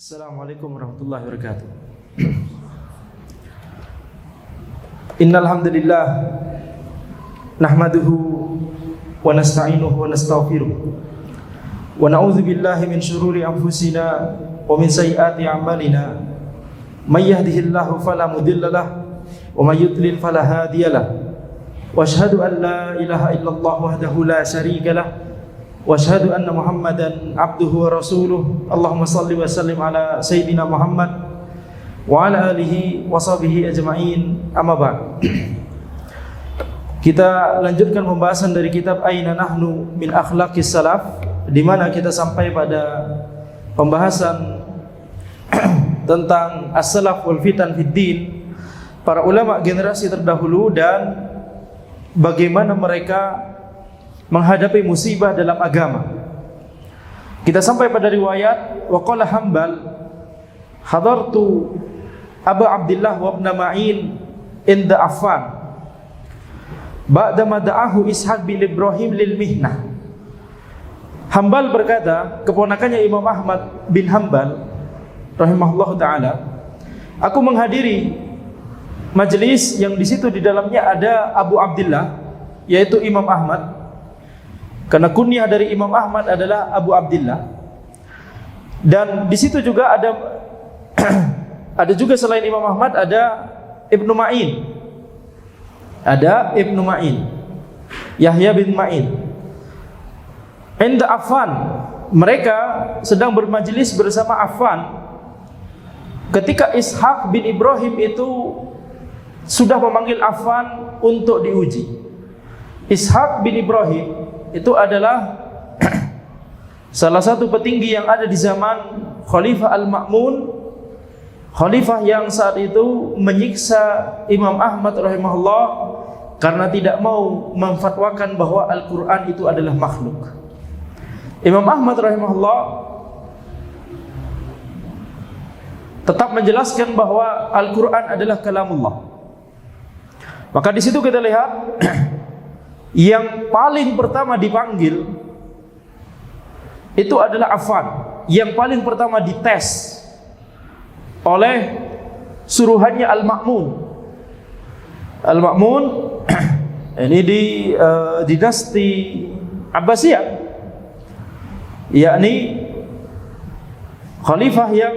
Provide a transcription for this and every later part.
Assalamualaikum warahmatullahi wabarakatuh. Innal hamdalillah nahmaduhu wa nasta'inuhu wa nastaghfiruh wa na'udzu billahi min shururi anfusina wa min sayyiati a'malina. May yahdihillahu fala mudilla lahu wa may yudlil fala hadiya lahu. Wa asyhadu an la ilaha illallah wahdahu la syarika lahu wa asyhadu anna Muhammadan abduhu wa rasuluh. Allahumma salli wa sallim ala sayyidina Muhammad wa ala alihi wa sahbihi ajma'in. Amma ba'd. Kita lanjutkan pembahasan dari kitab Aina Nahnu min Akhlaqis Salaf, di mana kita sampai pada pembahasan tentang as-salaf wal fitan fid din, para ulama generasi terdahulu dan bagaimana mereka menghadapi musibah dalam agama. Kita sampai pada riwayat wa qala Hambal hadartu Abu Abdullah wa ibn Ma'in inda Affan ba'da ma da'ahu Ishaq bin Ibrahim lil mihnah. Hambal berkata, keponakannya Imam Ahmad bin Hambal rahimahullahu taala, aku menghadiri majelis yang di situ di dalamnya ada Abu Abdullah, yaitu Imam Ahmad. Karena kunyah dari Imam Ahmad adalah Abu Abdullah. Dan di situ juga ada ada juga selain Imam Ahmad ada Ibnu Ma'in. Ada Ibnu Ma'in, Yahya bin Ma'in. Inda Affan, mereka sedang bermajelis bersama Affan ketika Ishaq bin Ibrahim itu sudah memanggil Affan untuk diuji. Ishaq bin Ibrahim itu adalah salah satu petinggi yang ada di zaman Khalifah Al-Ma'mun, khalifah yang saat itu menyiksa Imam Ahmad rahimahullah karena tidak mau memfatwakan bahwa Al-Quran itu adalah makhluk. Imam Ahmad rahimahullah tetap menjelaskan bahwa Al-Quran adalah kalamullah. Maka di situ kita lihat yang paling pertama dipanggil itu adalah Affan, yang paling pertama dites oleh suruhannya Al-Ma'mun. Al-Ma'mun ini di dinasti Abbasiyah, yakni khalifah yang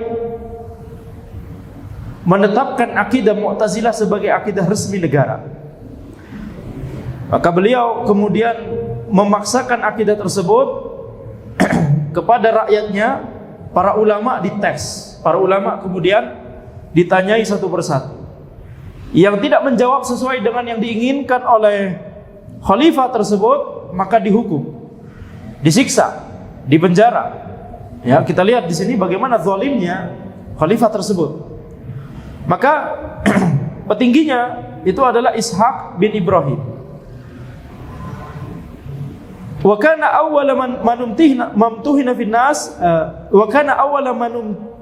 menetapkan akidah Mu'tazilah sebagai akidah resmi negara. Maka beliau kemudian memaksakan akidah tersebut kepada rakyatnya. Para ulama dites, para ulama kemudian ditanyai satu persatu. Yang tidak menjawab sesuai dengan yang diinginkan oleh khalifah tersebut, maka dihukum, disiksa, dipenjara. Ya, kita lihat di sini bagaimana zalimnya khalifah tersebut. Maka petingginya itu adalah Ishaq bin Ibrahim. Wa kana awwala man mamtuhina fin nas wa kana awwala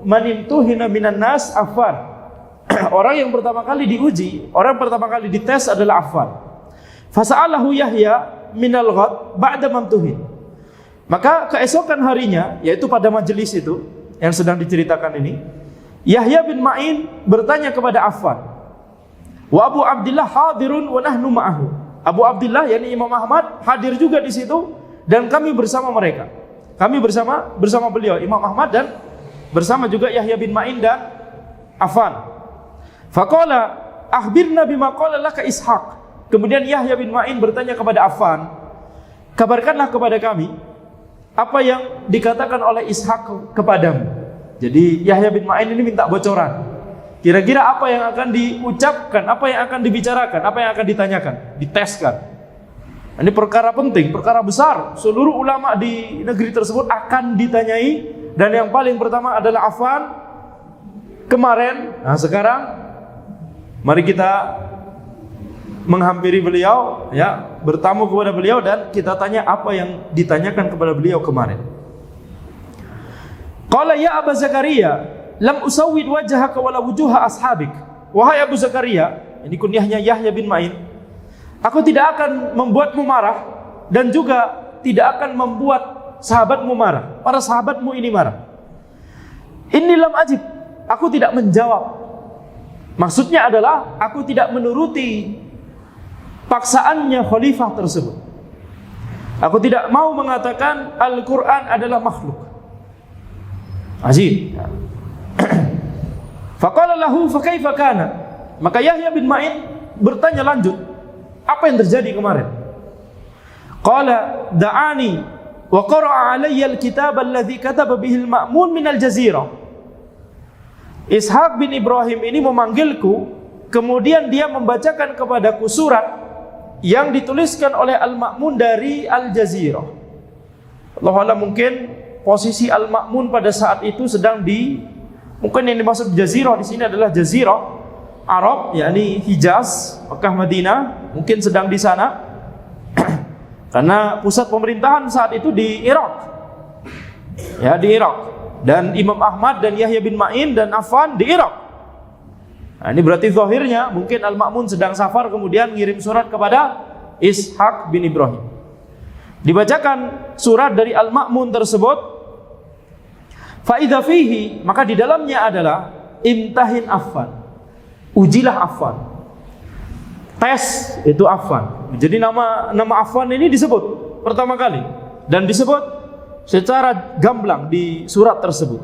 man imtuhina minan nas Affan. Orang yang pertama kali diuji, orang pertama kali dites adalah Affan. Fasa'alahu Yahya minal ghad ba'da mamtuhin. Maka keesokan harinya, yaitu pada majelis itu yang sedang diceritakan ini, Yahya bin Ma'in bertanya kepada Affan, wa Abu Abdullah hadirun wa nahnu ma'ahu. Abu Abdullah yakni Imam Ahmad hadir juga di situ dan kami bersama mereka. Kami bersama beliau Imam Ahmad dan bersama juga Yahya bin Ma'in dan Affan. Faqala akhbirna bima qala laka Ishaq. Kemudian Yahya bin Ma'in bertanya kepada Affan, kabarkanlah kepada kami apa yang dikatakan oleh Ishaq kepadamu. Jadi Yahya bin Ma'in ini minta bocoran. Kira-kira apa yang akan diucapkan, apa yang akan dibicarakan, apa yang akan ditanyakan, diteskan. Ini perkara penting, perkara besar. Seluruh ulama di negeri tersebut akan ditanyai, dan yang paling pertama adalah Affan kemarin. Nah, sekarang mari kita menghampiri beliau, ya, bertamu kepada beliau dan kita tanya apa yang ditanyakan kepada beliau kemarin. Qala ya Abu Zakaria, lam usawwid wajhaka wala wujuha ashabik. Wahai Abu Zakaria, ini kunyahnya Yahya bin Ma'in, aku tidak akan membuatmu marah dan juga tidak akan membuat sahabatmu marah, para sahabatmu ini marah. Inni lam ajib, aku tidak menjawab. Maksudnya adalah aku tidak menuruti paksaannya khalifah tersebut. Aku tidak mau mengatakan Al-Quran adalah makhluk. Ajib. Faqala lahu fakaifa kana. Maka Yahya bin Ma'in bertanya lanjut, apa yang terjadi kemarin? Qala da'ani wa qara'a alayya al-kitab alladhi kataba bihi al-Ma'mun min al-Jazirah. Ishaq bin Ibrahim ini memanggilku, kemudian dia membacakan kepadaku surat yang dituliskan oleh Al-Ma'mun dari Al-Jazirah. Allah Allah, mungkin posisi Al-Ma'mun pada saat itu sedang mungkin yang dimaksud Jazirah di sini adalah Jazirah Arab, yakni Hijaz, Makkah, Madinah, mungkin sedang di sana. Karena pusat pemerintahan saat itu di Irak. Ya, di Irak. Dan Imam Ahmad dan Yahya bin Ma'in dan Affan di Irak. Nah, ini berarti zahirnya mungkin Al-Ma'mun sedang safar, kemudian ngirim surat kepada Ishaq bin Ibrahim. Dibacakan surat dari Al-Ma'mun tersebut. Fa idza fihi, maka di dalamnya adalah imtahin Affan. Ujilah Affan. Tes itu Affan. Jadi nama Affan ini disebut pertama kali dan disebut secara gamblang di surat tersebut.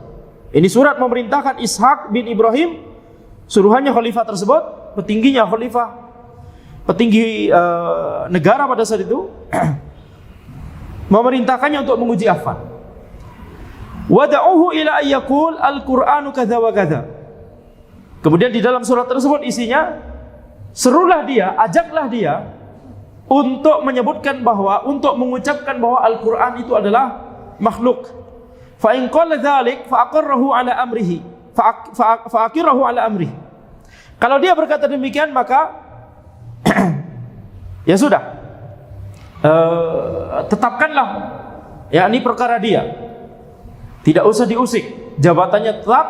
Ini surat memerintahkan Ishaq bin Ibrahim, suruhannya khalifah tersebut, petingginya khalifah, petinggi negara pada saat itu, memerintahkannya untuk menguji Affan. Wada'uhu ila ayyakul al-Qur'anu kadza wa kadza. Kemudian di dalam surat tersebut isinya, serulah dia, ajaklah dia untuk menyebutkan bahwa, untuk mengucapkan bahwa Al-Quran itu adalah makhluk. Fa in qala dzalik fa aqarrahu ala amrihi fa aqirrahu ala amrihi. Kalau dia berkata demikian, maka ya sudah, tetapkanlah yakni perkara dia, tidak usah diusik, jabatannya tetap,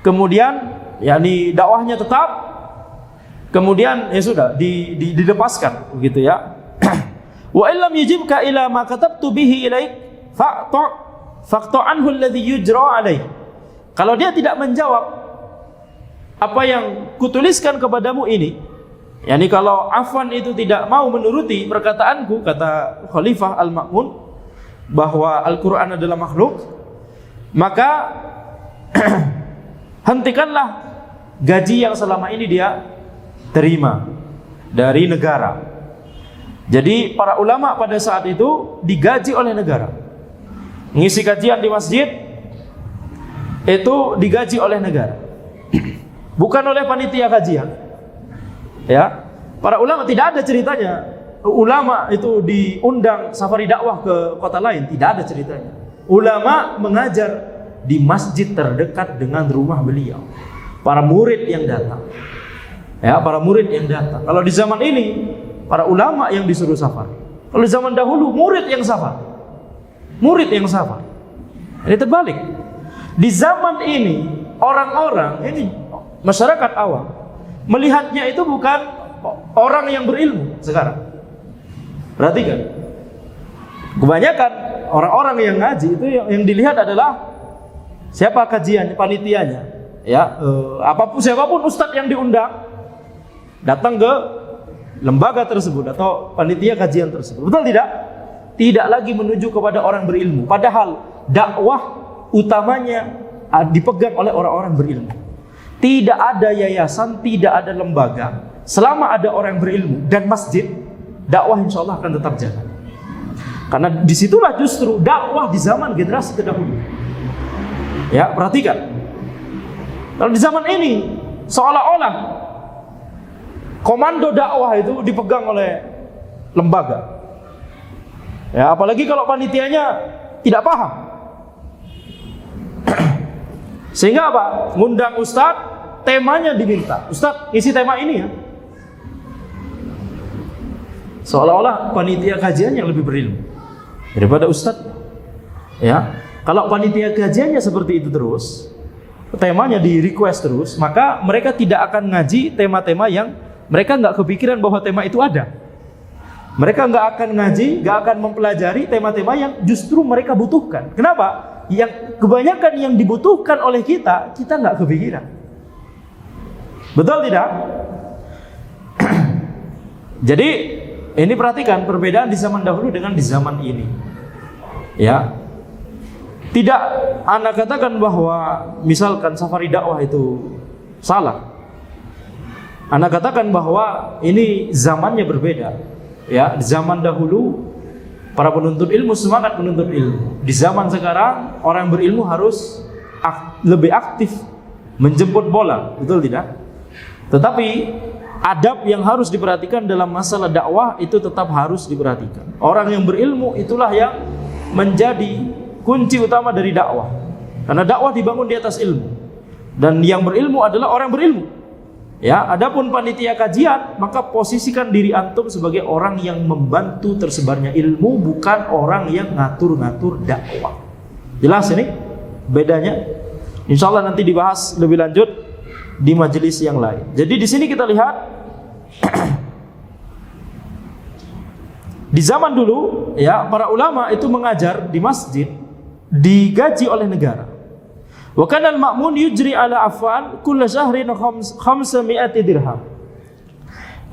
kemudian yakni dakwahnya tetap, kemudian ya sudah dilepaskan begitu ya. Wa illam yujibka ila ma katabtu bihi ilaik faqta anhu alladhi yujra alaih. Kalau dia tidak menjawab apa yang kutuliskan kepadamu ini, yakni kalau Affan itu tidak mau menuruti perkataanku, kata Khalifah Al-Ma'mun, bahwa Al-Quran adalah makhluk, maka hentikanlah gaji yang selama ini dia terima dari negara. Jadi para ulama pada saat itu digaji oleh negara. Ngisi kajian di masjid itu digaji oleh negara, bukan oleh panitia kajian. Ya, para ulama tidak ada ceritanya ulama itu diundang safari dakwah ke kota lain, tidak ada ceritanya. Ulama mengajar di masjid terdekat dengan rumah beliau. Para murid yang datang, ya, para murid yang datang. Kalau di zaman ini para ulama yang disuruh safar. Kalau di zaman dahulu murid yang safar. Murid yang safar. Ini terbalik. Di zaman ini orang-orang ini, masyarakat awam, melihatnya itu bukan orang yang berilmu sekarang. Perhatikan, kebanyakan orang-orang yang ngaji itu yang dilihat adalah siapa kajian, panitianya, ya, siapapun ustadz yang diundang datang ke lembaga tersebut atau panitia kajian tersebut. Betul tidak? Tidak lagi menuju kepada orang berilmu. Padahal dakwah utamanya dipegang oleh orang-orang berilmu. Tidak ada yayasan, tidak ada lembaga, selama ada orang berilmu dan masjid, dakwah insya Allah akan tetap jalan. Karena disitulah justru dakwah di zaman generasi terdahulu. Ya, perhatikan. Kalau di zaman ini seolah-olah komando dakwah itu dipegang oleh lembaga. Ya, apalagi kalau panitianya tidak paham. Sehingga apa? Ngundang ustadz, temanya diminta. Ustadz, isi tema ini ya. Seolah-olah panitia kajian yang lebih berilmu daripada ustadz. Ya, kalau panitia kajiannya seperti itu terus, temanya di request terus, maka mereka tidak akan ngaji tema-tema yang mereka nggak kepikiran bahwa tema itu ada. Mereka nggak akan ngaji, nggak akan mempelajari tema-tema yang justru mereka butuhkan. Kenapa? yang kebanyakan yang dibutuhkan oleh kita nggak kepikiran. Betul tidak? Jadi ini perhatikan perbedaan di zaman dahulu dengan di zaman ini. Ya. Tidak Anda katakan bahwa misalkan safari dakwah itu salah. Anda katakan bahwa ini zamannya berbeda. Ya, di zaman dahulu para penuntut ilmu semangat menuntut ilmu. Di zaman sekarang orang berilmu harus lebih aktif menjemput bola, betul tidak? Tetapi adab yang harus diperhatikan dalam masalah dakwah itu tetap harus diperhatikan. Orang yang berilmu itulah yang menjadi kunci utama dari dakwah. Karena dakwah dibangun di atas ilmu. Dan yang berilmu adalah orang berilmu. Ya, adapun panitia kajian, maka posisikan diri antum sebagai orang yang membantu tersebarnya ilmu, bukan orang yang ngatur-ngatur dakwah. Jelas ini bedanya? Insyaallah nanti dibahas lebih lanjut di majelis yang lain. Jadi di sini kita lihat di zaman dulu ya, para ulama itu mengajar di masjid digaji oleh negara. Wa kana al-ma'mun yujri ala afan kull syahrin 500 dirham.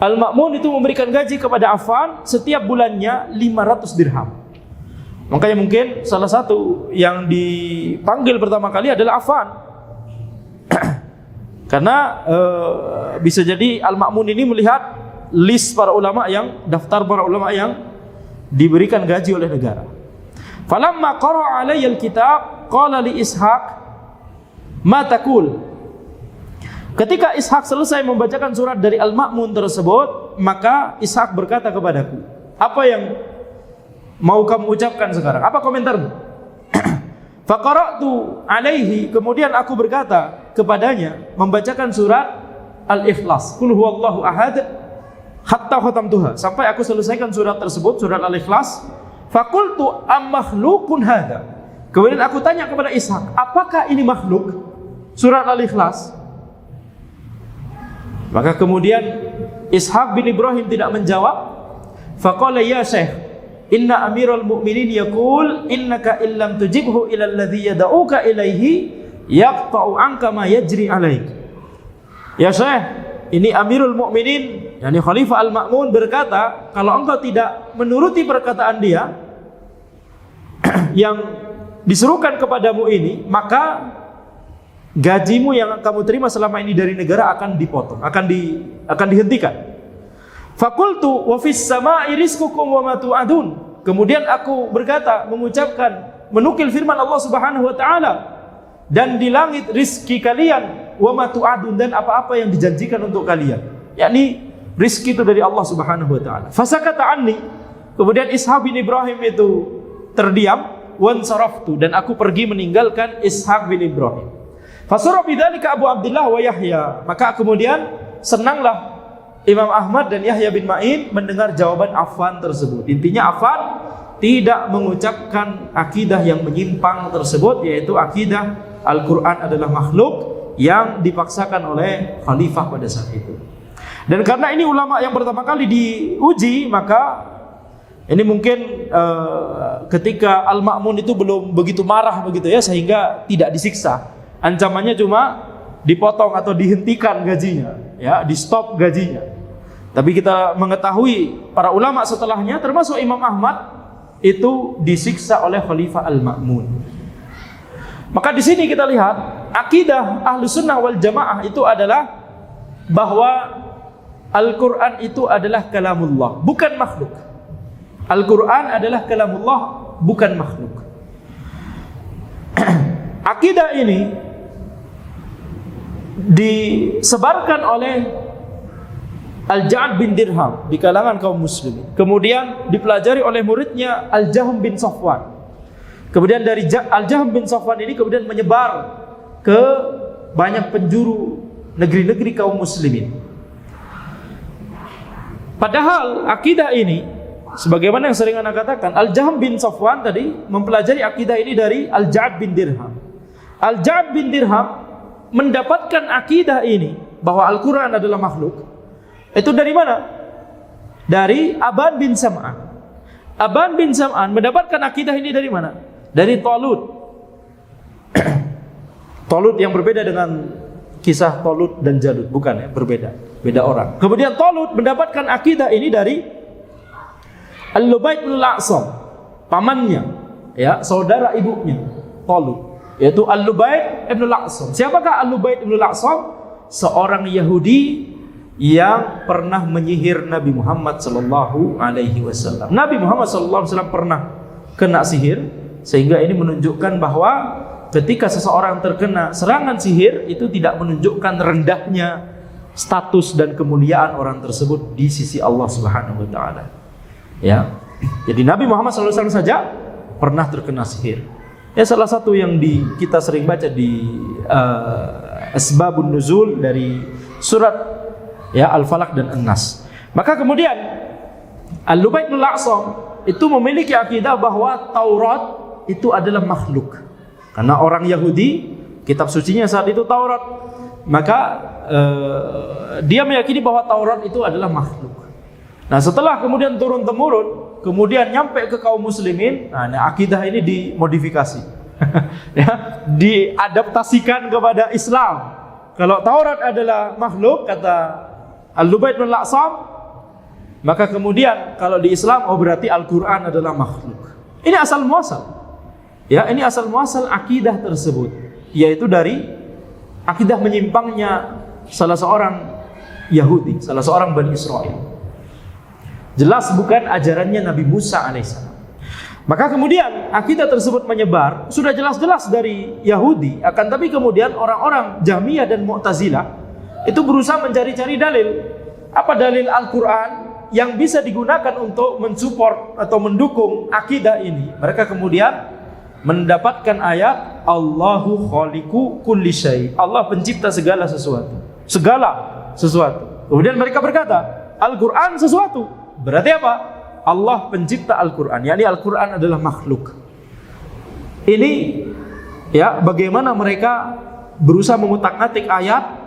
Al-ma'mun itu memberikan gaji kepada afan setiap bulannya 500 dirham. Makanya mungkin salah satu yang dipanggil pertama kali adalah afan. Karena bisa jadi Al-Ma'mun ini melihat list para ulama yang daftar para ulama yang diberikan gaji oleh negara. Falamma qara'a alayya al-kitab qala li Ishaq ma taqul. Ketika Ishaq selesai membacakan surat dari Al-Ma'mun tersebut, maka Ishaq berkata kepadaku, "Apa yang mau kamu ucapkan sekarang? Apa komentarmu?" Faqara'tu alaihi, kemudian aku berkata kepadanya membacakan surat Al-Ikhlas, Qul huwallahu ahad hatta khatamtuha, sampai aku selesaikan surat tersebut, surat Al-Ikhlas. Faqultu am makhluqun hadza. Kemudian aku tanya kepada Ishaq, apakah ini makhluk? Surat Al-Ikhlas. Maka kemudian Ishaq bin Ibrahim tidak menjawab. Faqala ya Syekh, inna amirul mu'minin yaqul innaka illam tujibhu ila alladhi yad'uka ilaihi yaqta'u anka ma yajri alaik. Ya Syekh, ini amirul mu'minin, yakni Khalifah Al-Ma'mun berkata, kalau engkau tidak menuruti perkataan dia yang diserukan kepadamu ini, maka gajimu yang kamu terima selama ini dari negara akan dipotong, akan dihentikan. Fakultu wa fis sama'i rizqukum wa ma tu'adun. Kemudian aku berkata, mengucapkan, menukil firman Allah Subhanahu wa taala, dan di langit rizki kalian, wa ma tu'adun, dan apa-apa yang dijanjikan untuk kalian. Yakni rizki itu dari Allah Subhanahu wa taala. Fasakata anni. Kemudian Ishaq bin Ibrahim itu terdiam, wan saraftu, dan aku pergi meninggalkan Ishaq bin Ibrahim. Fasara bidzalika Abu Abdullah wa Yahya. Maka kemudian senanglah Imam Ahmad dan Yahya bin Ma'in mendengar jawaban Affan tersebut. Intinya Affan tidak mengucapkan akidah yang menyimpang tersebut, yaitu akidah Al-Quran adalah makhluk yang dipaksakan oleh khalifah pada saat itu. Dan karena ini ulama yang pertama kali diuji, maka ini mungkin ketika Al-Ma'mun itu belum begitu marah begitu ya, sehingga tidak disiksa. Ancamannya cuma dipotong atau dihentikan gajinya, ya, di stop gajinya. Tapi kita mengetahui para ulama setelahnya, termasuk Imam Ahmad, itu disiksa oleh Khalifah Al-Ma'mun. Maka di sini kita lihat akidah Ahlus Sunnah wal Jamaah itu adalah bahwa Al-Quran itu adalah kalamullah, bukan makhluk. Al-Quran adalah kalamullah, bukan makhluk. Akidah ini disebarkan oleh Al-Ja'ad bin Dirham di kalangan kaum muslimin. Kemudian dipelajari oleh muridnya Al-Jahm bin Safwan. Kemudian dari Al-Jahm bin Safwan ini kemudian menyebar ke banyak penjuru negeri-negeri kaum muslimin. Padahal akidah ini, sebagaimana yang sering Anda katakan, Al-Jahm bin Safwan tadi mempelajari akidah ini dari Al-Ja'ad bin Dirham. Al-Ja'ad bin Dirham mendapatkan akidah ini bahwa Al-Quran adalah makhluk. Itu dari mana? Dari Aban bin Sam'an. Aban bin Sam'an mendapatkan akidah ini dari mana? Dari Talut. Talut yang berbeda dengan kisah Talut dan Jalut, bukan ya, berbeda, beda orang. Kemudian Talut mendapatkan akidah ini dari Al-Lubayt bin Al-A'sam, pamannya, ya, saudara ibunya Talut, yaitu Al-Lubayt bin Al-A'sam. Siapakah Al-Lubayt bin Al-A'sam? Seorang Yahudi yang pernah menyihir Nabi Muhammad sallallahu alaihi wasallam. Nabi Muhammad sallallahu alaihi wasallam pernah kena sihir, sehingga ini menunjukkan bahwa ketika seseorang terkena serangan sihir itu tidak menunjukkan rendahnya status dan kemuliaan orang tersebut di sisi Allah Subhanahu wa taala. Ya. Jadi Nabi Muhammad SAW saja pernah terkena sihir. Ya, salah satu yang kita sering baca di Asbabun Nuzul dari surat ya Al-Falaq dan An-Nas. Maka kemudian Al-Lubayt bin Al-A'sam itu memiliki akidah bahwa Taurat itu adalah makhluk. Karena orang Yahudi, kitab sucinya saat itu Taurat, maka dia meyakini bahwa Taurat itu adalah makhluk. Nah, setelah kemudian turun-temurun, kemudian nyampe ke kaum muslimin, nah akidah ini dimodifikasi, ya, diadaptasikan kepada Islam. Kalau Taurat adalah makhluk, kata Al-Lubayt bin Al-A'sam, maka kemudian kalau di Islam, oh berarti Al-Quran adalah makhluk. Ini asal muasal. Ya, ini asal muasal akidah tersebut, yaitu dari akidah menyimpangnya salah seorang Yahudi, salah seorang Bani Israel. Jelas bukan ajarannya Nabi Musa alaihissalam. Maka kemudian akidah tersebut menyebar, sudah jelas-jelas dari Yahudi, akan tapi kemudian orang-orang Jahmiyah dan Mu'tazilah itu berusaha mencari-cari dalil. Apa dalil Al-Quran yang bisa digunakan untuk mensupport atau mendukung akidah ini? Mereka kemudian mendapatkan ayat Allahu khaliqu kulli syai. Allah pencipta segala sesuatu. Segala sesuatu. Kemudian mereka berkata, Al-Quran sesuatu. Berarti apa? Allah pencipta Al-Quran. yakni Al-Quran adalah makhluk. Ini ya, bagaimana mereka berusaha mengutak-atik ayat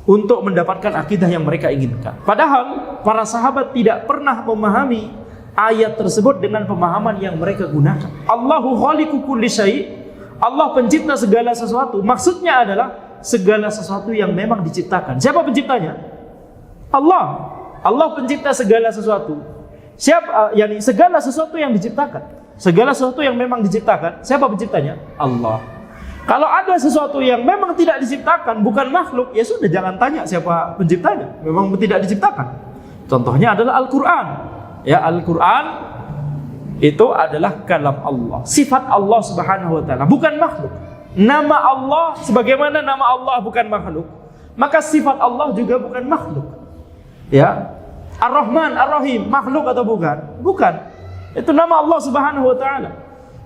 untuk mendapatkan akidah yang mereka inginkan. Padahal para sahabat tidak pernah memahami ayat tersebut dengan pemahaman yang mereka gunakan. Allahu khaliqu kulli syai. Allah pencipta segala sesuatu. Maksudnya adalah segala sesuatu yang memang diciptakan. Siapa penciptanya? Allah. Allah pencipta segala sesuatu. Siapa? Yani segala sesuatu yang diciptakan. Segala sesuatu yang memang diciptakan. Siapa penciptanya? Allah. Kalau ada sesuatu yang memang tidak diciptakan, bukan makhluk, ya sudah, jangan tanya siapa penciptanya. Memang tidak diciptakan. Contohnya adalah Al-Quran. Ya, Al-Quran itu adalah kalam Allah, sifat Allah Subhanahu wa taala, bukan makhluk. Nama Allah sebagaimana nama Allah bukan makhluk, maka sifat Allah juga bukan makhluk. Ya. Ar-Rahman, Ar-Rahim, makhluk atau bukan? Bukan. Itu nama Allah Subhanahu wa taala.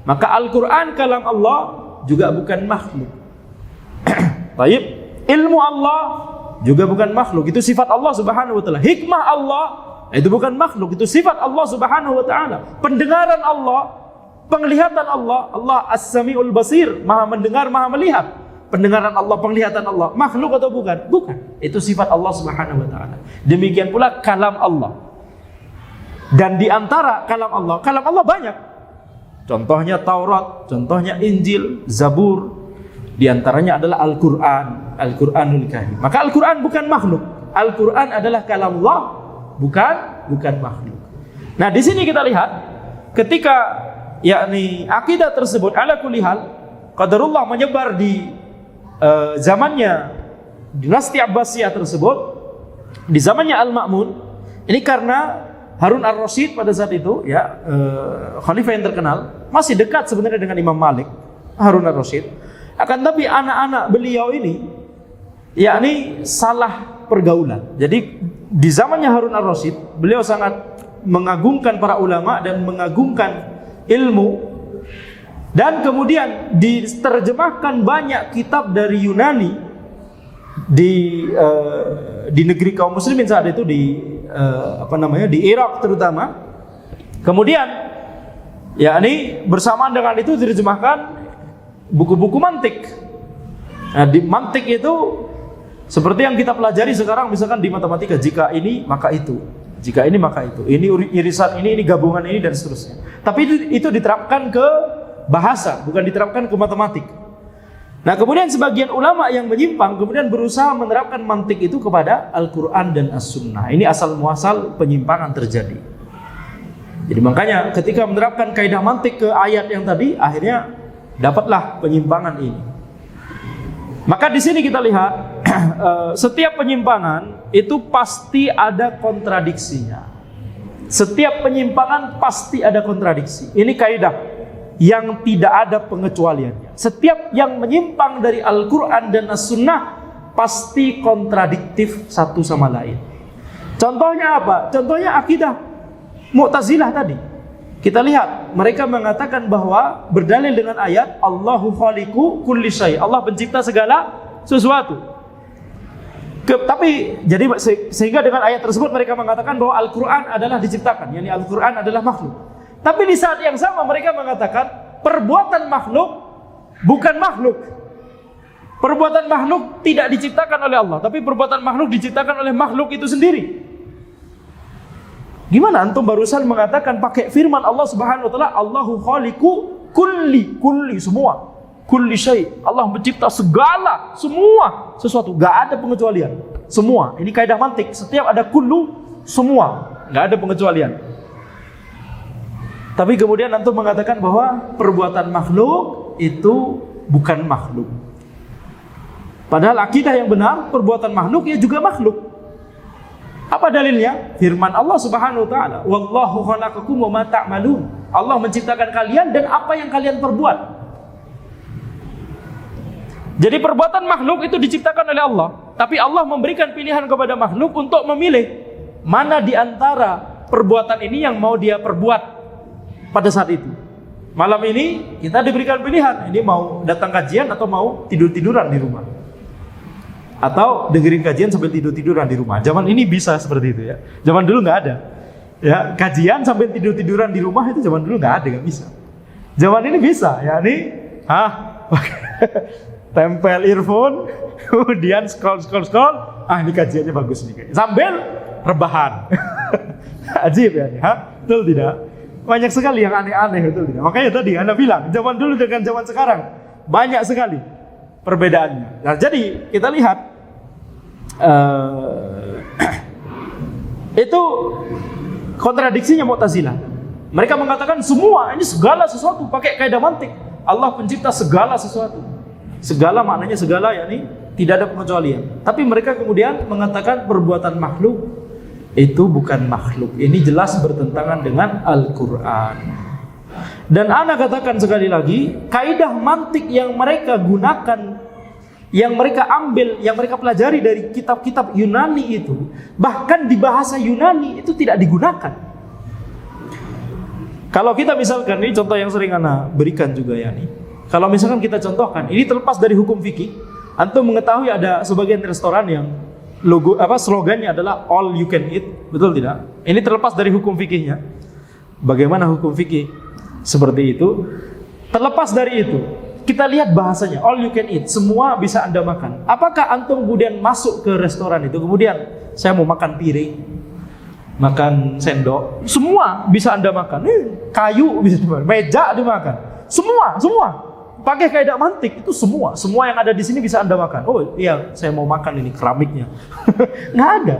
Maka Al-Quran kalam Allah juga bukan makhluk. Baik, ilmu Allah juga bukan makhluk, itu sifat Allah Subhanahu wa taala. Hikmah Allah itu bukan makhluk, itu sifat Allah Subhanahu wa taala. Pendengaran Allah, penglihatan Allah, Allah As-Sami'ul Basir, Maha mendengar, Maha melihat. Pendengaran Allah, penglihatan Allah, makhluk atau bukan? Bukan. Itu sifat Allah Subhanahu wa taala. Demikian pula kalam Allah. Dan di antara kalam Allah banyak. Contohnya Taurat, contohnya Injil, Zabur. Di antaranya adalah Al-Qur'an, Al-Qur'anul Karim. Maka Al-Qur'an bukan makhluk. Al-Qur'an adalah kalam Allah, bukan makhluk. Nah, di sini kita lihat ketika yakni akidah tersebut ala kulli hal qadarullah menyebar di zamannya dinasti Abbasiyah tersebut, di zamannya Al-Ma'mun. Ini karena Harun Ar-Rasyid pada saat itu ya khalifah yang terkenal, masih dekat sebenarnya dengan Imam Malik, Harun Ar-Rasyid. Akan tapi anak-anak beliau ini yakni salah pergaulan. Jadi di zamannya Harun Ar-Rasyid, beliau sangat mengagungkan para ulama dan mengagungkan ilmu, dan kemudian diterjemahkan banyak kitab dari Yunani di negeri kaum muslimin saat itu, di di Irak terutama. Kemudian yakni bersamaan dengan itu diterjemahkan buku-buku mantik. Nah, di mantik itu seperti yang kita pelajari sekarang, misalkan di matematika, jika ini maka itu, jika ini maka itu, ini irisan ini gabungan ini, dan seterusnya. Tapi itu diterapkan ke bahasa, bukan diterapkan ke matematik. Nah, kemudian sebagian ulama yang menyimpang kemudian berusaha menerapkan mantik itu kepada Al-Quran dan As-Sunnah. Ini asal muasal penyimpangan terjadi. Jadi makanya ketika menerapkan kaidah mantik ke ayat yang tadi, akhirnya dapatlah penyimpangan ini. Maka di sini kita lihat setiap penyimpangan itu pasti ada kontradiksinya. Setiap penyimpangan pasti ada kontradiksi. Ini kaidah yang tidak ada pengecualiannya. Setiap yang menyimpang dari Al-Quran dan As-Sunnah pasti kontradiktif satu sama lain. Contohnya apa? Contohnya akidah Mu'tazilah tadi. Kita lihat, mereka mengatakan bahwa berdalil dengan ayat Allahu khaliqu kulli syai'. Allah pencipta segala sesuatu. Tapi jadi sehingga dengan ayat tersebut mereka mengatakan bahwa Al-Quran adalah diciptakan, yakni Al-Quran adalah makhluk. Tapi di saat yang sama mereka mengatakan perbuatan makhluk bukan makhluk. Perbuatan makhluk tidak diciptakan oleh Allah, tapi perbuatan makhluk diciptakan oleh makhluk itu sendiri. Gimana antum barusan mengatakan pakai firman Allah Subhanahu wa taala Allahu khaliqu kulli semua. Kulli syai'. Allah mencipta segala, semua sesuatu, enggak ada pengecualian. Semua. Ini kaidah mantik, setiap ada kullu semua, enggak ada pengecualian. Tapi kemudian antum mengatakan bahwa perbuatan makhluk itu bukan makhluk. Padahal akidah yang benar, perbuatan makhluk ya juga makhluk. Apa dalilnya? Firman Allah Subhanahu wa taala, "Wallahu khalaqakum wa ma ta'malun." Allah menciptakan kalian dan apa yang kalian perbuat. Jadi perbuatan makhluk itu diciptakan oleh Allah, tapi Allah memberikan pilihan kepada makhluk untuk memilih mana di antara perbuatan ini yang mau dia perbuat pada saat itu. Malam ini kita diberikan pilihan, ini mau datang kajian atau mau tidur-tiduran di rumah, atau dengerin kajian sambil tidur-tiduran di rumah. Zaman ini bisa seperti itu ya. Zaman dulu nggak ada. Ya, kajian sambil tidur-tiduran di rumah itu zaman dulu nggak ada, nggak bisa. Zaman ini bisa, ya ini, tempel earphone, kemudian scroll. Ini kajiannya bagus nih, sambil rebahan. Ajib ya, betul tidak? Banyak sekali yang aneh-aneh, betul tidak? Makanya tadi Anda bilang, zaman dulu dengan zaman sekarang banyak sekali perbedaannya. Nah, jadi kita lihat itu kontradiksinya Mu'tazilah. Mereka mengatakan semua ini segala sesuatu pakai kaidah mantik. Allah pencipta segala sesuatu. Segala maknanya segala, yakni tidak ada pengecualian. Tapi mereka kemudian mengatakan perbuatan makhluk itu bukan makhluk. Ini jelas bertentangan dengan Al-Quran. Dan ana katakan sekali lagi, kaidah mantik yang mereka gunakan, yang mereka ambil, yang mereka pelajari dari kitab-kitab Yunani itu, bahkan di bahasa Yunani itu tidak digunakan. Kalau kita misalkan, ini contoh yang sering ana berikan juga ya nih. Kalau misalkan kita contohkan, ini terlepas dari hukum fikih, antum mengetahui ada sebagian restoran yang slogannya adalah all you can eat, betul tidak? Ini terlepas dari hukum fikihnya. Bagaimana hukum fikih seperti itu? Terlepas dari itu, kita lihat bahasanya all you can eat, semua bisa Anda makan. Apakah antum kemudian masuk ke restoran itu, kemudian saya mau makan piring, makan sendok, semua bisa Anda makan. Kayu bisa dimakan, meja dimakan, semua. Pakai kaidah mantik itu semua yang ada di sini bisa Anda makan. Oh iya, saya mau makan ini keramiknya. Nggak ada.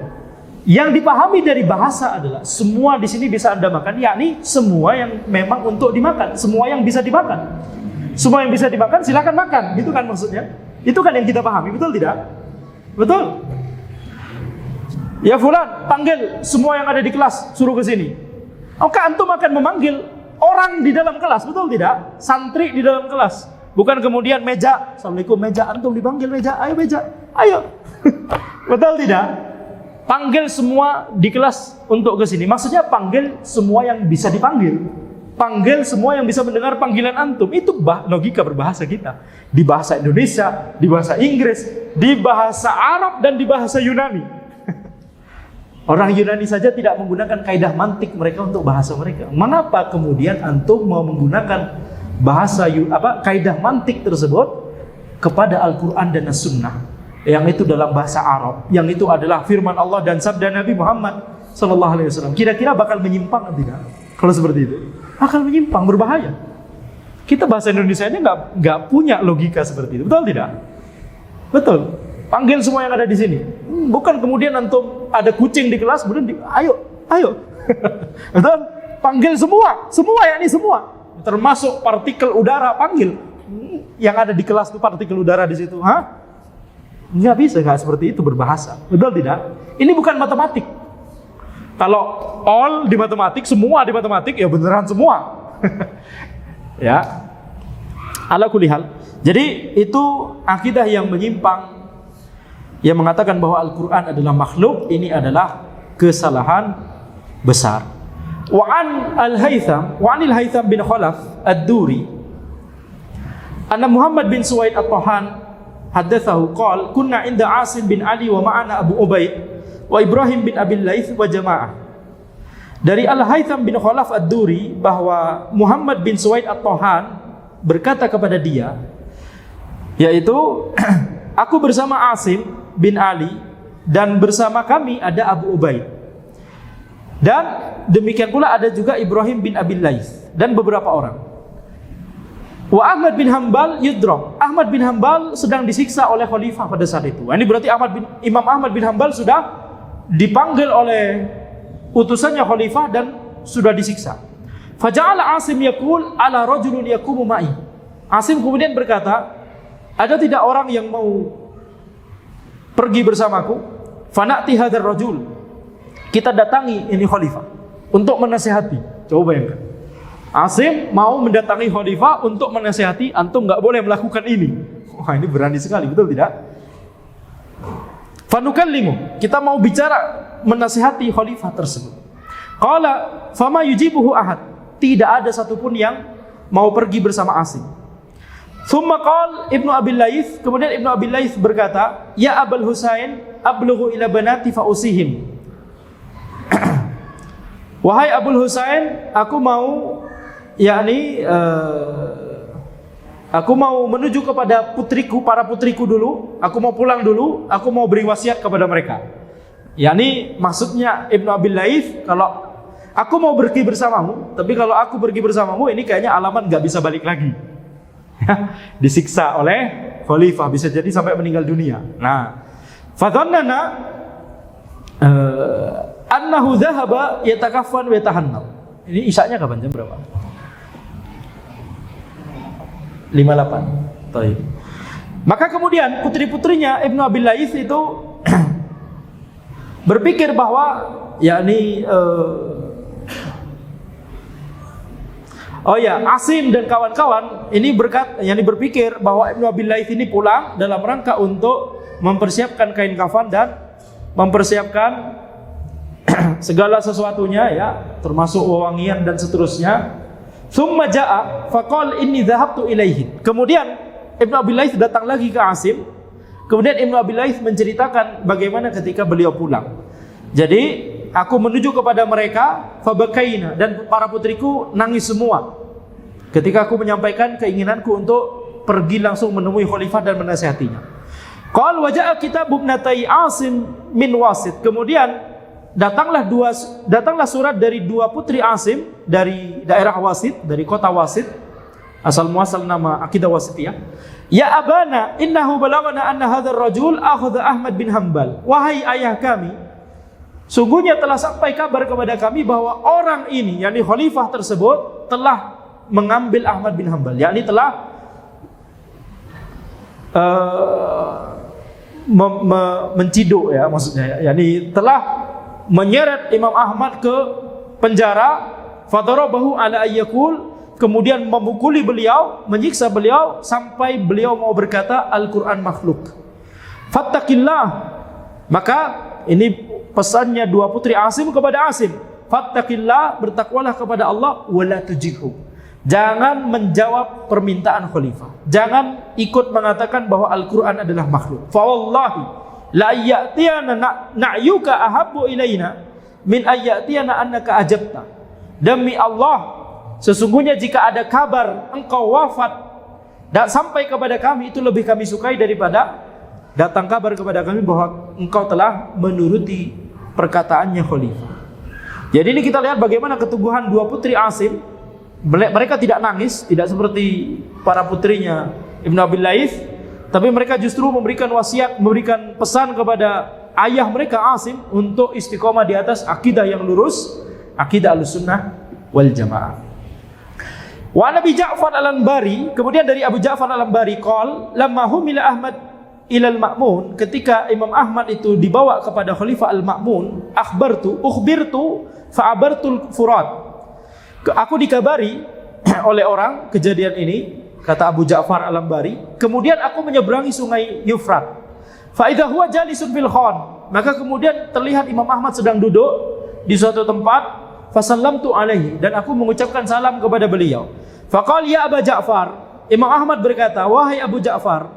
Yang dipahami dari bahasa adalah semua di sini bisa Anda makan, yakni semua yang memang untuk dimakan, semua yang bisa dimakan. Semua yang bisa dimakan silakan makan, gitu kan maksudnya. Itu kan yang kita pahami, betul tidak? Betul. Ya fulan, panggil semua yang ada di kelas, suruh ke sini. Oke, antum akan memanggil orang di dalam kelas, betul tidak? Santri di dalam kelas. Bukan kemudian meja, Assalamualaikum meja, antum dipanggil meja, ayo. Betul tidak? Panggil semua di kelas untuk ke sini. Maksudnya panggil semua yang bisa dipanggil. Panggil semua yang bisa mendengar panggilan antum. Itu logika berbahasa kita. Di bahasa Indonesia, di bahasa Inggris, di bahasa Arab, dan di bahasa Yunani. Orang Yunani saja tidak menggunakan kaidah mantik mereka untuk bahasa mereka. Mengapa kemudian antum mau menggunakan bahasa kaidah mantik tersebut kepada Al-Quran dan As-Sunnah, yang itu dalam bahasa Arab, yang itu adalah firman Allah dan sabda Nabi Muhammad SAW. Kira-kira bakal menyimpang atau tidak? Kalau seperti itu, akan menyimpang, berbahaya. Kita bahasa Indonesianya nggak punya logika seperti itu, betul tidak? Betul. Panggil semua yang ada di sini. Bukan kemudian antum ada kucing di kelas, kemudian ayo. Betul? Panggil semua, yakni semua. Termasuk partikel udara, panggil. Yang ada di kelas itu partikel udara di situ, Nggak bisa, nggak seperti itu berbahasa. Betul tidak? Ini bukan matematik. Kalau all di matematik, semua di matematik, ya beneran semua. Ya. Ala kulli hal. Jadi itu akidah yang menyimpang, yang mengatakan bahwa Al-Quran adalah makhluk. Ini adalah kesalahan besar. Wa'an al-Haytham bin Khalaf ad-Duri anna Muhammad bin Suwaid at-Tahan haddatsahu qala kunna inda Asim bin Ali wa ma'ana Abu Ubaid wa Ibrahim bin Abil Laits wa jamaah. Dari Al-Haytham bin Khalaf ad-Duri bahwa Muhammad bin Suwaid at-Tahan berkata kepada dia, yaitu aku bersama Asim bin Ali dan bersama kami ada Abu Ubaid, dan demikian pula ada juga Ibrahim bin Abil Laits dan beberapa orang. Wa Ahmad bin Hanbal yudram. Ahmad bin Hanbal sedang disiksa oleh khalifah pada saat itu. Ini berarti Imam Ahmad bin Hanbal sudah dipanggil oleh utusannya khalifah dan sudah disiksa. Faja'ala Asim yaqul ala rajulun yaqumu ma'i. Asim kemudian berkata, ada tidak orang yang mau pergi bersamaku? Fana'ti hadzal rajul. Kita datangi ini khalifah untuk menasihati. Coba bayangkan. Asim mau mendatangi khalifah untuk menasihati, antum nggak boleh melakukan ini. Wah, ini berani sekali, betul tidak? Fanukallimu, kita mau bicara menasihati khalifah tersebut. Qala fama yujibuhu ahad. Tidak ada satupun yang mau pergi bersama Asim. Thumma qala Ibnu Abil Laits, kemudian Ibnu Abil Laits berkata, ya Abul Husain ablughu ila banati fa usihim. Wahai Abul Husain, aku mau aku mau menuju kepada putriku, para putriku dulu. Aku mau pulang dulu, aku mau beri wasiat kepada mereka. Maksudnya Ibnu Abil Laits, kalau aku mau pergi bersamamu, tapi kalau aku pergi bersamamu, ini kayaknya alamat nggak bisa balik lagi. Disiksa oleh khalifah, bisa jadi sampai meninggal dunia. Nah, fadhannana annahu dhahaba yatakaffan wa yatahannal. Ini isya'nya kapan, jam berapa? 58. Baik. Maka kemudian putri-putrinya Ibnu Abil Laits itu berpikir bahwa Asim dan kawan-kawan ini berpikir bahwa Ibnu Abil Laits ini pulang dalam rangka untuk mempersiapkan kain kafan dan mempersiapkan segala sesuatunya, termasuk wewangian dan seterusnya. Tsumma jaa faqala inni dhahabtu ilaihi. Kemudian Ibnu Abil Laits datang lagi ke Asim. Kemudian Ibnu Abil Laits menceritakan bagaimana ketika beliau pulang. Jadi, aku menuju kepada mereka, fabakaina, dan para putriku nangis semua ketika aku menyampaikan keinginanku untuk pergi langsung menemui khalifah dan menasihatinya. Qal wa jaa kitab ibnatai Asim min Wasit. Kemudian datanglah surat dari dua putri Asim dari daerah Wasit, dari kota Wasit, asal muasal nama akidah Wasitiyah. Ya abana, innahu balagana anna hadzal rajul akhadha Ahmad bin Hanbal. Wahai ayah kami, sungguhnya telah sampai kabar kepada kami bahwa orang ini, yakni khalifah tersebut, telah mengambil Ahmad bin Hanbal, yakni telah menciduk, maksudnya, yakni telah menyeret Imam Ahmad ke penjara. Fadarabahu ala ayyakul, kemudian memukuli beliau, menyiksa beliau sampai beliau mau berkata Al-Quran makhluk. Fattaqillah, maka ini pesannya dua putri Asim kepada Asim. Fattaqillah, bertakwalah kepada Allah, wala tujibhu. Jangan menjawab permintaan khalifah. Jangan ikut mengatakan bahwa Al-Quran adalah makhluk. Fa wallahi la ya'tiyana na'yuka ahabbu ilaina min ayyatiyana annaka ajabta. Demi Allah, sesungguhnya jika ada kabar engkau wafat dan sampai kepada kami, itu lebih kami sukai daripada datang kabar kepada kami bahwa engkau telah menuruti perkataannya khalifah. Jadi ini kita lihat bagaimana keteguhan dua putri Asim Mereka tidak nangis, tidak seperti para putrinya Ibnu Abil Laith, tapi mereka justru memberikan wasiat, memberikan pesan kepada ayah mereka Asim untuk istiqomah di atas akidah yang lurus, akidah Ahlussunnah wal Jamaah. Wa Nabi Ja'far Al-Anbari, kemudian dari Abu Ja'far Al-Anbari qol, lamma humila Ahmad ilal Ma'mun, ketika Imam Ahmad itu dibawa kepada Khalifah Al-Ma'mun, ukhbirtu fa'abartul Furat. Aku dikabari oleh orang kejadian ini, kata Abu Ja'far Al-Anbari, kemudian aku menyeberangi sungai Yufrat. Fa idza huwa jalisun fil khan, maka kemudian terlihat Imam Ahmad sedang duduk di suatu tempat, fa sallamtu alaihi, dan aku mengucapkan salam kepada beliau. Fa qala ya Abu Ja'far, Imam Ahmad berkata, wahai Abu Ja'far,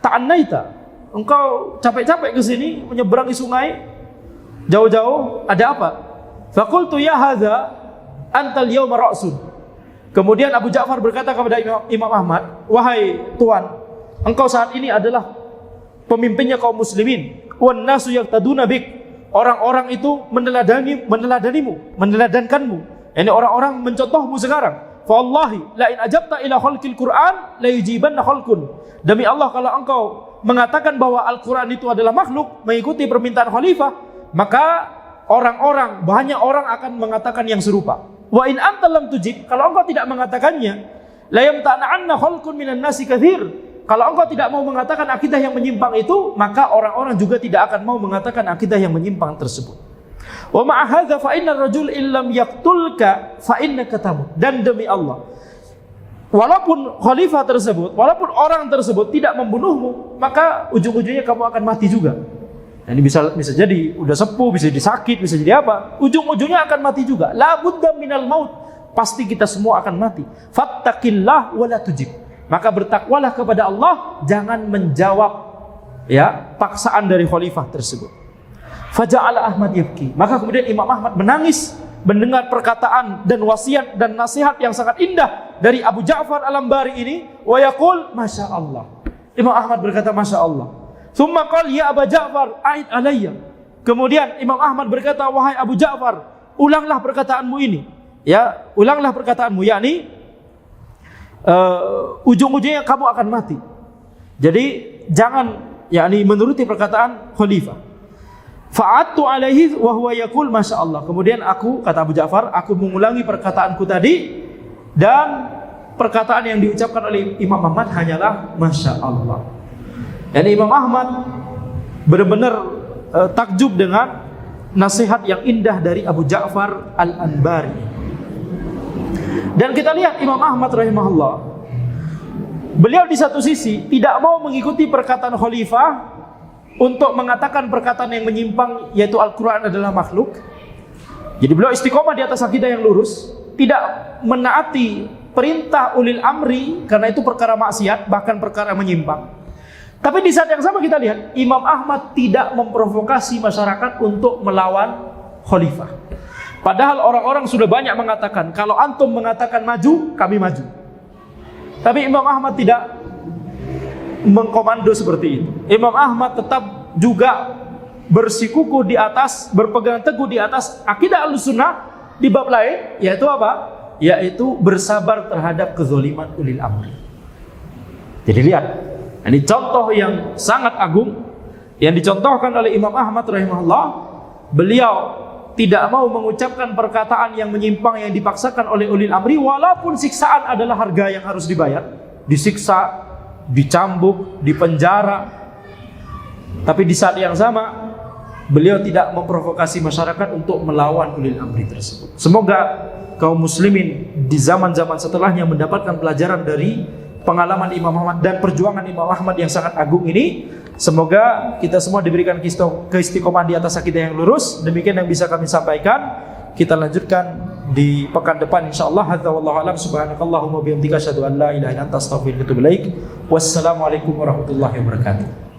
ta'annaita, engkau capek-capek ke sini menyeberangi sungai jauh-jauh, ada apa? Fa qultu ya hadza antal yawma ra'sun. Kemudian Abu Ja'far berkata kepada Imam Ahmad, wahai tuan, engkau saat ini adalah pemimpinnya kaum muslimin, wan nasu yaqtaduna bik, orang-orang itu meneladankanmu. Ini orang-orang mencontohmu sekarang. Fa wallahi la in ajabta ila khalqil Qur'an la yujibanna khalqun. Demi Allah, kalau engkau mengatakan bahwa Al-Qur'an itu adalah makhluk, mengikuti permintaan khalifah, maka banyak orang akan mengatakan yang serupa. Wa in anta lam tujib, kalau engkau tidak mengatakannya, la yamta'anna khalqun minan nasi katsir. Kalau engkau tidak mau mengatakan akidah yang menyimpang itu, maka orang-orang juga tidak akan mau mengatakan akidah yang menyimpang tersebut. Wa ma'a hadza fa innar rajul illam yaqtulka fa innaka tamut. Dan demi Allah, walaupun khalifah tersebut, walaupun orang tersebut tidak membunuhmu, maka ujung-ujungnya kamu akan mati juga. Ini bisa jadi udah sepuh, bisa jadi sakit, bisa jadi apa, ujung-ujungnya akan mati juga. La budda minal maut, pasti kita semua akan mati. Fattaqillah wala tujib, maka bertakwalah kepada Allah, jangan menjawab paksaan dari khalifah tersebut. Faja'ala Ahmad yabki, maka kemudian Imam Ahmad menangis mendengar perkataan dan wasiat dan nasihat yang sangat indah dari Abu Ja'far Al-Anbari ini. Wa yaqul masya Allah, Imam Ahmad berkata masya Allah. Tsumma qala ya Abu Ja'far a'id alayya, kemudian Imam Ahmad berkata, wahai Abu Ja'far, ulanglah perkataanmu ini, ulanglah perkataanmu, yakni ujung-ujungnya kamu akan mati. Jadi jangan menuruti perkataan khalifah. Fa'attu alaihi wa huwa yaqul masya Allah, kemudian aku, kata Abu Ja'far, aku mengulangi perkataanku tadi, dan perkataan yang diucapkan oleh Imam Ahmad hanyalah masya Allah. Dan Imam Ahmad benar-benar takjub dengan nasihat yang indah dari Abu Ja'far Al-Anbari. Dan kita lihat Imam Ahmad rahimahullah, beliau di satu sisi tidak mau mengikuti perkataan khalifah untuk mengatakan perkataan yang menyimpang, yaitu Al-Quran adalah makhluk. Jadi beliau istiqomah di atas akidah yang lurus, tidak menaati perintah ulil amri karena itu perkara maksiat, bahkan perkara menyimpang. Tapi di saat yang sama kita lihat Imam Ahmad tidak memprovokasi masyarakat untuk melawan khalifah. Padahal orang-orang sudah banyak mengatakan, kalau antum mengatakan maju, kami maju. Tapi Imam Ahmad tidak mengkomando seperti itu. Imam Ahmad tetap juga bersikukuh di atas, berpegang teguh di atas akidah Ahlussunnah di bab lain, yaitu apa? Yaitu bersabar terhadap kezaliman ulil amri. Jadi lihat, ini contoh yang sangat agung yang dicontohkan oleh Imam Ahmad rahimahullah. Beliau tidak mau mengucapkan perkataan yang menyimpang yang dipaksakan oleh ulil amri, walaupun siksaan adalah harga yang harus dibayar, disiksa, dicambuk, dipenjara. Tapi di saat yang sama beliau tidak memprovokasi masyarakat untuk melawan ulil amri tersebut. Semoga kaum muslimin di zaman-zaman setelahnya mendapatkan pelajaran dari pengalaman Imam Ahmad dan perjuangan Imam Ahmad yang sangat agung ini. Semoga kita semua diberikan keistiqomahan di atas akidah yang lurus. Demikian yang bisa kami sampaikan. Kita lanjutkan di pekan depan insyaallah. Hadza wallahu a'lam. Subhanakallahumma bihamdika asyhadu an la ilaha illa anta astaghfiruka wa atubu ilaik. Wassalamualaikum warahmatullahi wabarakatuh.